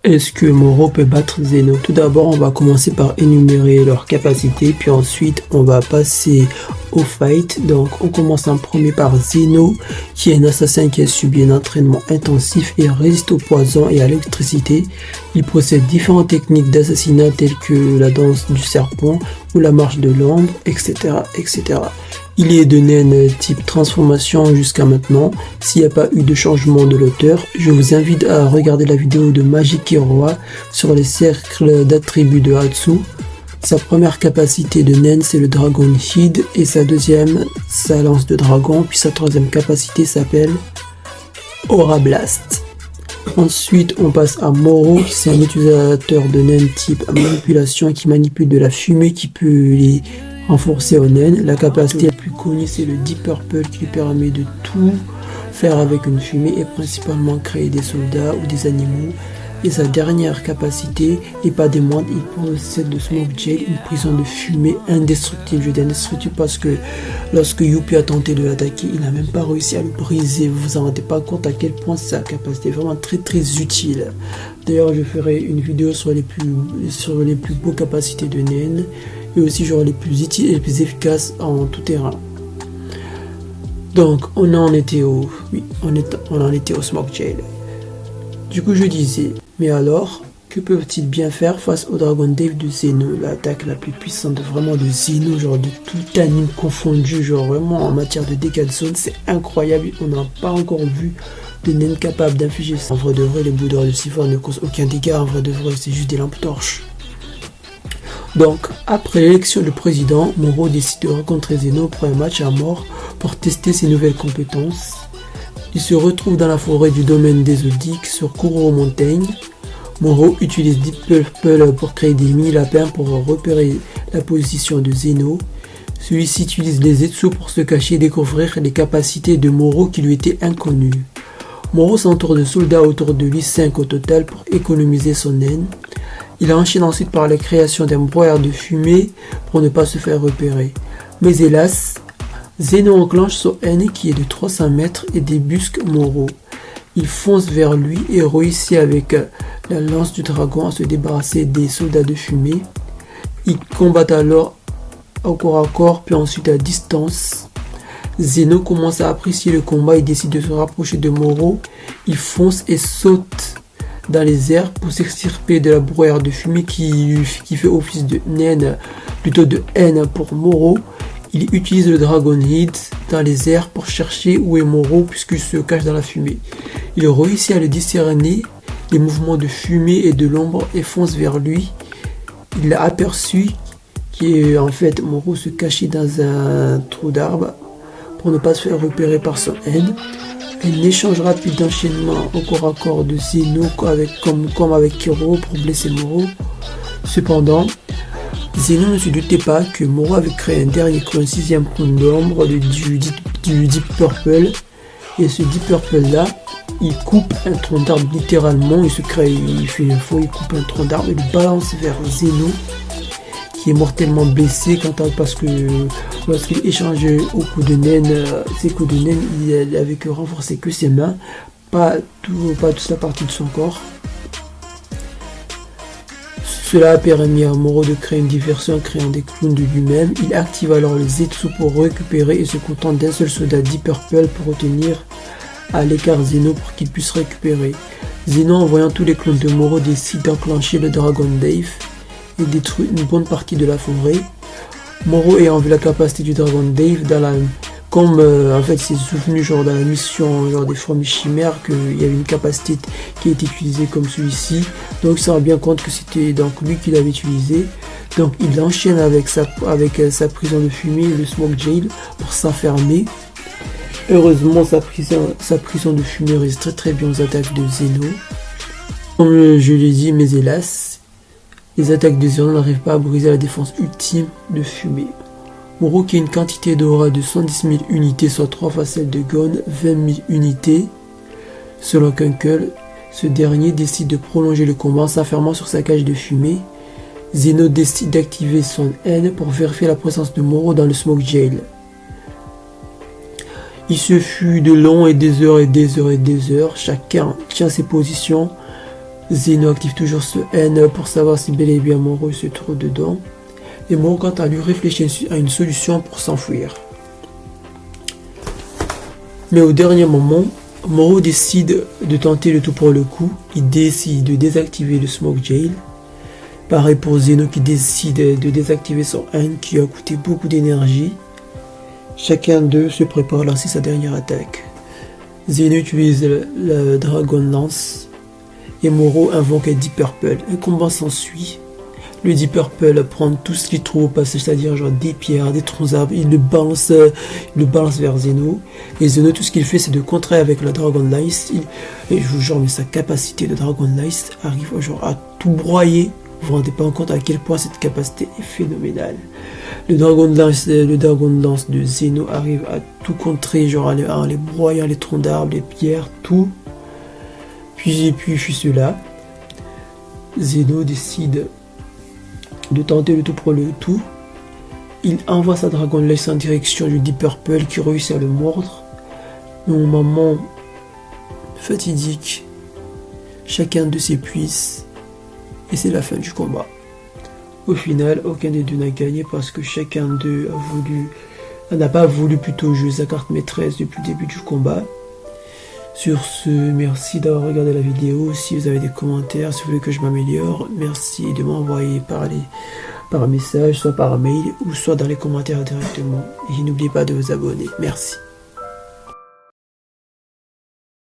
Est-ce que Moro peut battre Zeno? Tout d'abord, on va commencer par énumérer leurs capacités, puis ensuite on va passer au fight. Donc on commence en premier par Zeno, qui est un assassin qui a subi un entraînement intensif et résiste au poison et à l'électricité. Il possède différentes techniques d'assassinat telles que la danse du serpent ou la marche de l'ombre, etc., etc. Il est de naine type transformation jusqu'à maintenant. S'il n'y a pas eu de changement de l'auteur, je vous invite à regarder la vidéo de Magic Kiroa sur les cercles d'attributs de Hatsu. Sa première capacité de naine c'est le Dragon Heed et sa deuxième sa lance de dragon, puis sa troisième capacité s'appelle Aura Blast. Ensuite on passe à Moro, c'est un utilisateur de naine type manipulation qui manipule de la fumée qui peut les renforcer au naine. La capacité la plus connue c'est le Deep Purple qui lui permet de tout faire avec une fumée et principalement créer des soldats ou des animaux. Et sa dernière capacité, et pas des moindres, il possède le Smoke Jail, une prison de fumée indestructible. Je dis indestructible parce que lorsque Youpi a tenté de l'attaquer, il n'a même pas réussi à le briser. Vous vous en rendez pas compte à quel point sa capacité est vraiment très utile. D'ailleurs, je ferai une vidéo sur les plus beaux capacités de Nen et aussi genre les plus utiles et les plus efficaces en tout terrain. Donc on en était au Smoke Jail. Du coup je disais, mais alors, que peuvent-ils bien faire face au Dragon Dave de Zeno, l'attaque la plus puissante vraiment de Zeno, genre de tout anime confondu, genre vraiment en matière de dégâts de zone, c'est incroyable, on n'a pas encore vu de naine capable d'infliger ça. En vrai de vrai, les bouts d'or de Siphon ne causent aucun dégât, en vrai de vrai, c'est juste des lampes torches. Donc, après l'élection du président, Moro décide de rencontrer Zeno pour un match à mort pour tester ses nouvelles compétences. Il se retrouve dans la forêt du domaine des Odiques sur Kuro Mountain. Moro utilise Deep Purple pour créer des mini-lapins pour repérer la position de Zeno. Celui-ci utilise les Zetsu pour se cacher et découvrir les capacités de Moro qui lui étaient inconnues. Moro s'entoure de soldats autour de lui, 5 au total, pour économiser son haine. Il enchaîne ensuite par la création d'un brouillard de fumée pour ne pas se faire repérer. Mais hélas, Zeno enclenche son haine qui est de 300 mètres et débusque Moro. Il fonce vers lui et réussit avec la lance du dragon à se débarrasser des soldats de fumée. Ils combattent alors au corps à corps puis ensuite à distance. Zeno commence à apprécier le combat et décide de se rapprocher de Moro. Il fonce et saute dans les airs pour s'extirper de la brouillard de fumée qui fait office de naine, plutôt de haine pour Moro. Il utilise le Dragon Heed dans les airs pour chercher où est Moro puisqu'il se cache dans la fumée. Il réussit à le discerner, les mouvements de fumée et de l'ombre et fonce vers lui. Il l'a aperçu, qui est en fait Moro se cachait dans un trou d'arbre pour ne pas se faire repérer par son haine. Un échange rapide d'enchaînement au corps à corps de Zeno comme avec Kiro pour blesser Moro. Cependant, Zeno ne se doutait pas que Moro avait créé un dernier clone, 6ème clone d'ombre du Deep Purple. Et ce Deep Purple là, il coupe un tronc d'arbre littéralement, il fait une fois, il coupe un tronc d'arbre et le balance vers Zeno, qui est mortellement blessé parce que lorsqu'il échangeait ses coups de naine, il n'avait que renforcé que ses mains, pas toute la partie de son corps. Cela a permis à Moro de créer une diversion en créant des clones de lui-même. Il active alors les Zetsu pour récupérer et se contente d'un seul soldat Deep Purple pour retenir à l'écart Zeno pour qu'il puisse récupérer. Zeno, en voyant tous les clones de Moro, décide d'enclencher le Dragon Dave et détruit une bonne partie de la forêt. Moro ayant vu la capacité du Dragon Dave comme en fait c'est souvenu genre dans la mission genre des fourmis chimères qu'il y avait une capacité qui a été utilisée comme celui-ci, donc il se rend bien compte que c'était donc lui qui l'avait utilisé. Donc il enchaîne avec sa prison de fumée, le Smoke Jail, pour s'enfermer. Heureusement sa prison de fumée résiste très bien aux attaques de Zeno, comme je l'ai dit, mais hélas les attaques de Zeno n'arrivent pas à briser la défense ultime de fumée. Moro qui a une quantité d'aura de 110 000 unités, soit 3 fois celle de Gon, 20 000 unités. Selon Kunkel, ce dernier décide de prolonger le combat en s'enfermant sur sa cage de fumée. Zeno décide d'activer son haine pour vérifier la présence de Moro dans le Smoke Jail. Il se fut de longs et des heures et des heures et des heures, chacun tient ses positions. Zeno active toujours ce N pour savoir si bel et bien Moro se trouve dedans. Et Moro, quant à lui, réfléchit à une solution pour s'enfuir. Mais au dernier moment, Moro décide de tenter le tout pour le coup. Il décide de désactiver le Smoke Jail. Pareil pour Zeno qui décide de désactiver son N qui a coûté beaucoup d'énergie. Chacun d'eux se prépare à lancer sa dernière attaque. Zeno utilise le Dragon Lance et Moro invoque un Deep Purple. Un combat s'ensuit. Le Deep Purple prend tout ce qu'il trouve au passage, c'est-à-dire genre des pierres, des troncs d'arbres, il le balance vers Zeno. Et Zeno, tout ce qu'il fait, c'est de contrer avec la Dragon Lance. Et je vous jure, mais sa capacité de Dragon Lance arrive genre à tout broyer. Vous vous rendez pas compte à quel point cette capacité est phénoménale. Le Dragon Lance de Zeno arrive à tout contrer, genre en les broyant, les troncs d'arbres, les pierres, tout. Puis je suis celui-là. Zeno décide de tenter le tout pour le tout. Il envoie sa Dragon Lance en direction du Deep Purple qui réussit à le mordre. Mais au moment fatidique, chacun d'eux s'épuise et c'est la fin du combat. Au final, aucun des deux n'a gagné parce que chacun d'eux n'a pas voulu plutôt jouer sa carte maîtresse depuis le début du combat. Sur ce, merci d'avoir regardé la vidéo. Si vous avez des commentaires, si vous voulez que je m'améliore, merci de m'envoyer par message, soit par mail ou soit dans les commentaires directement. Et n'oubliez pas de vous abonner. Merci.